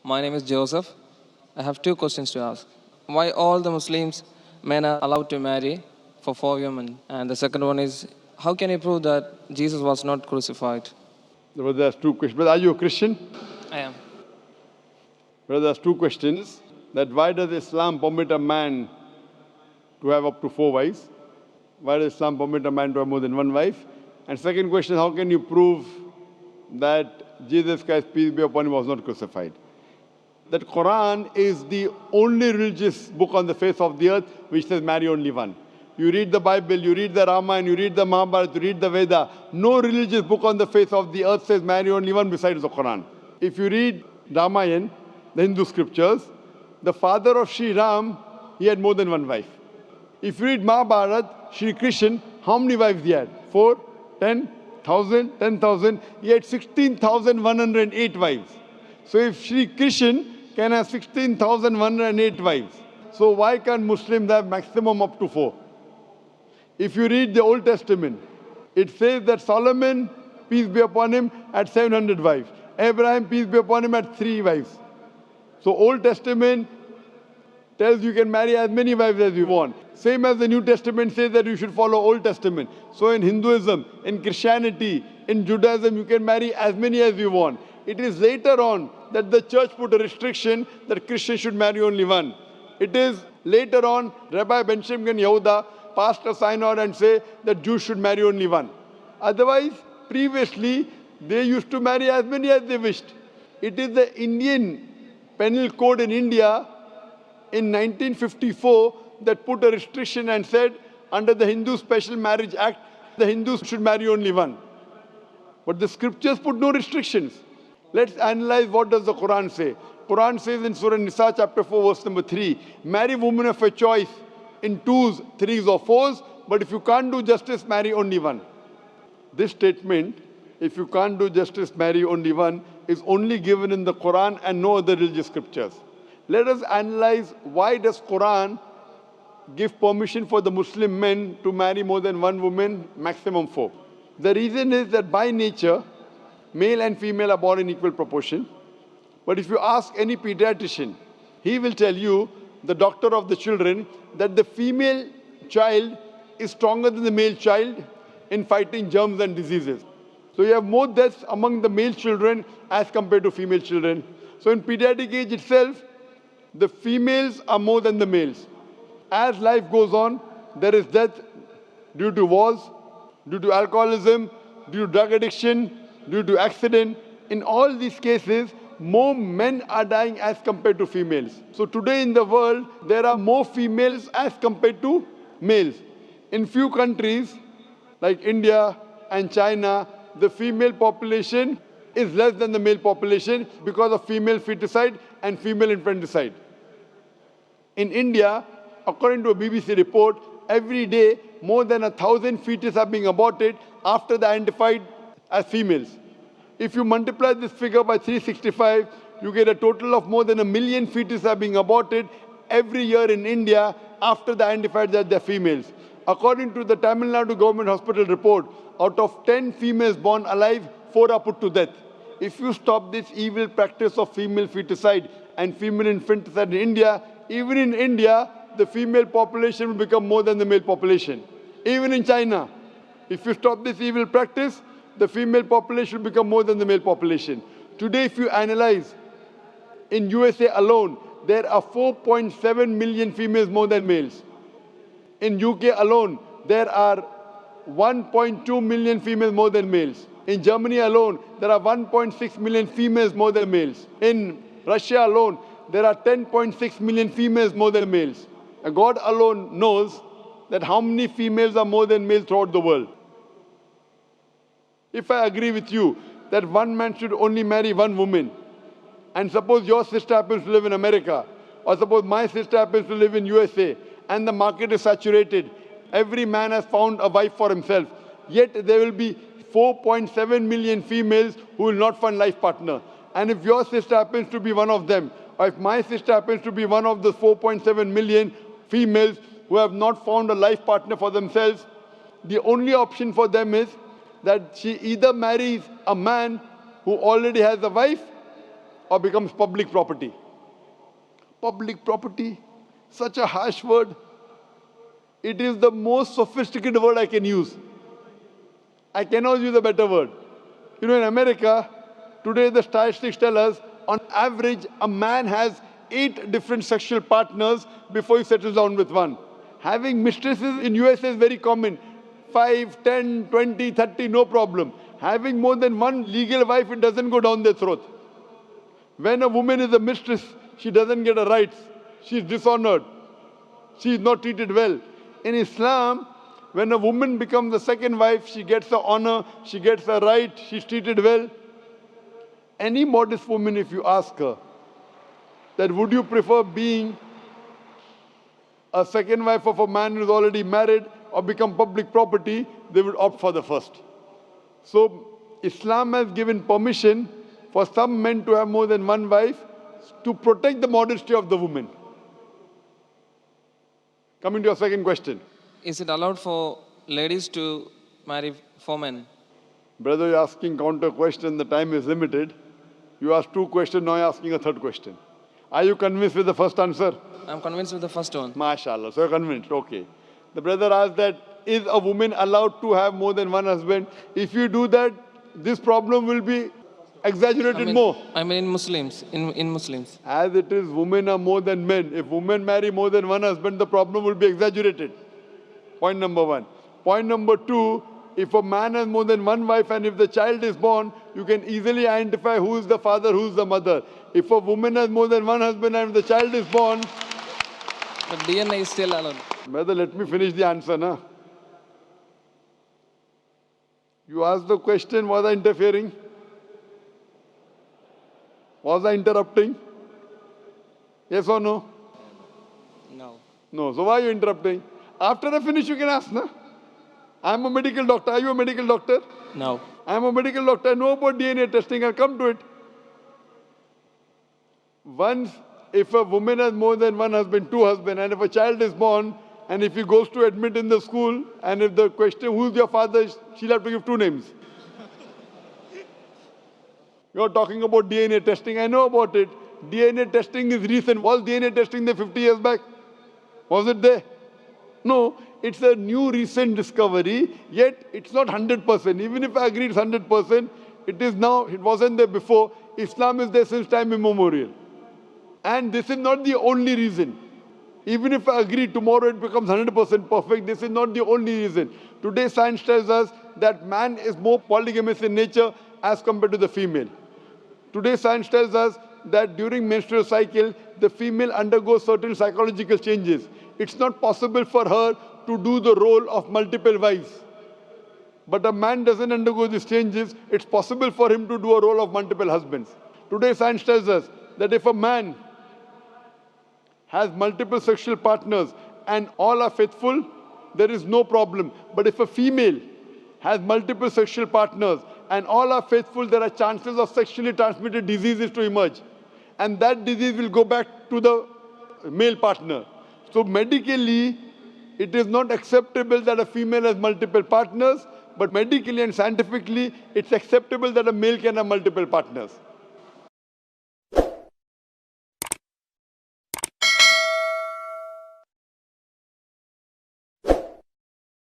My name is Joseph. I have two questions to ask. Why all the Muslims men are allowed to marry for 4 women? And the second one is, how can you prove that Jesus was not crucified? Brother has two questions. Brother, are you a Christian? I am. Brother has two questions. That why does Islam permit a man to have up to 4 wives? Why does Islam permit a man to have more than one wife? And second question, how can you prove that Jesus Christ, peace be upon him, was not crucified? That Quran is the only religious book on the face of the earth which says marry only one. You read the Bible, you read the Ramayana, you read the Mahabharata, you read the Veda. No religious book on the face of the earth says marry only one besides the Quran. If you read Ramayana, the Hindu scriptures, the father of Sri Ram, he had more than one wife. If you read Mahabharata, Sri Krishna, how many wives he had? 4, 10,000, 10,000. He had 16,108 wives. So if Sri Krishna can have 16,108 wives, so why can't Muslims have maximum up to 4? If you read the Old Testament, it says that Solomon, peace be upon him, had 700 wives. Abraham, peace be upon him, had 3 wives. So Old Testament tells you can marry as many wives as you want. Same as the New Testament says that you should follow Old Testament. So in Hinduism, in Christianity, in Judaism, you can marry as many as you want. It is later on that the church put a restriction that Christians should marry only one. It is later on, Rabbi Benjamin Yehuda passed a synod and say that Jews should marry only one. Otherwise, previously, they used to marry as many as they wished. It is the Indian penal code in India in 1954 that put a restriction and said under the Hindu Special Marriage Act, the Hindus should marry only one. But the scriptures put no restrictions. Let's analyze what does the Quran say. Quran says in Surah Nisa chapter 4 verse number 3, marry women of your choice in 2s, 3s or 4s, but if you can't do justice, marry only one. This statement, if you can't do justice, marry only one, is only given in the Quran and no other religious scriptures. Let us analyze why does Quran give permission for the Muslim men to marry more than one woman, maximum 4. The reason is that by nature, male and female are born in equal proportion. But if you ask any pediatrician, he will tell you, the doctor of the children, that the female child is stronger than the male child in fighting germs and diseases. So you have more deaths among the male children as compared to female children. So in pediatric age itself, the females are more than the males. As life goes on, there is death due to wars, due to alcoholism, due to drug addiction, due to accident. In all these cases, more men are dying as compared to females. So today in the world, there are more females as compared to males. In few countries, like India and China, the female population is less than the male population because of female feticide and female infanticide. In India, according to a BBC report, every day more than 1,000 fetuses are being aborted after they are identified as females. If you multiply this figure by 365, you get a total of more than 1 million fetuses are being aborted every year in India after they are identified that they are females. According to the Tamil Nadu government hospital report, out of 10 females born alive, 4 are put to death. If you stop this evil practice of female feticide and female infanticide in India, even in India, the female population will become more than the male population. Even in China, if you stop this evil practice, the female population will become more than the male population. Today, if you analyze, in USA alone, there are 4.7 million females more than males. In UK alone, there are 1.2 million females more than males. In Germany alone, there are 1.6 million females more than males. In Russia alone, there are 10.6 million females more than males. And God alone knows that how many females are more than males throughout the world. If I agree with you that one man should only marry one woman, and suppose your sister happens to live in America, or suppose my sister happens to live in USA, and the market is saturated, every man has found a wife for himself, yet there will be 4.7 million females who will not find life partner. And if your sister happens to be one of them, or if my sister happens to be one of the 4.7 million females who have not found a life partner for themselves, the only option for them is that she either marries a man who already has a wife, or becomes public property? Public property, such a harsh word. It is the most sophisticated word I can use. I cannot use a better word. You know, in America, today the statistics tell us, on average, a man has 8 different sexual partners before he settles down with one. Having mistresses in USA is very common. 5, 10, 20, 30, no problem. Having more than one legal wife, it doesn't go down their throat. When a woman is a mistress, she doesn't get her rights. She is dishonored. She is not treated well. In Islam, when a woman becomes the second wife, she gets the honor, she gets the right, she's treated well. Any modest woman, if you ask her, that would you prefer being a second wife of a man who is already married or become public property, they would opt for the first. So Islam has given permission for some men to have more than one wife to protect the modesty of the woman. Coming to your second question. Is it allowed for ladies to marry 4 men? Brother, you're asking counter question, the time is limited. You asked 2 questions, now you're asking a 3rd question. Are you convinced with the first answer? I'm convinced with the first one. MashaAllah, so you're convinced, okay. The brother asked that, is a woman allowed to have more than one husband? If you do that, this problem will be exaggerated more. I mean in Muslims, in Muslims. As it is, women are more than men. If women marry more than one husband, the problem will be exaggerated. Point number 1. Point number 2, if a man has more than one wife and if the child is born, you can easily identify who is the father, who is the mother. If a woman has more than one husband and if the child is born... But DNA is still allowed. Brother, let me finish the answer, na? You asked the question, was I interfering? Was I interrupting? Yes or no? No. No. So why are you interrupting? After I finish, you can ask, na? I'm a medical doctor. Are you a medical doctor? No. I'm a medical doctor. I know about DNA testing. I'll come to it. Once, if a woman has more than one husband, 2 husbands, and if a child is born, and if he goes to admit in the school, and if the question, who's your father, she'll have to give 2 names. You're talking about DNA testing. I know about it. DNA testing is recent. Was DNA testing there 50 years back? Was it there? No. It's a new recent discovery, yet it's not 100%. Even if I agree it's 100%, it is now, it wasn't there before. Islam is there since time immemorial. And this is not the only reason. Even if I agree tomorrow it becomes 100% perfect, this is not the only reason. Today science tells us that man is more polygamous in nature as compared to the female. Today science tells us that during menstrual cycle, the female undergoes certain psychological changes. It's not possible for her to do the role of multiple wives. But a man doesn't undergo these changes. It's possible for him to do a role of multiple husbands. Today science tells us that if a man has multiple sexual partners and all are faithful, there is no problem. But if a female has multiple sexual partners and all are faithful, there are chances of sexually transmitted diseases to emerge. And that disease will go back to the male partner. So medically, it is not acceptable that a female has multiple partners, but medically and scientifically, it's acceptable that a male can have multiple partners.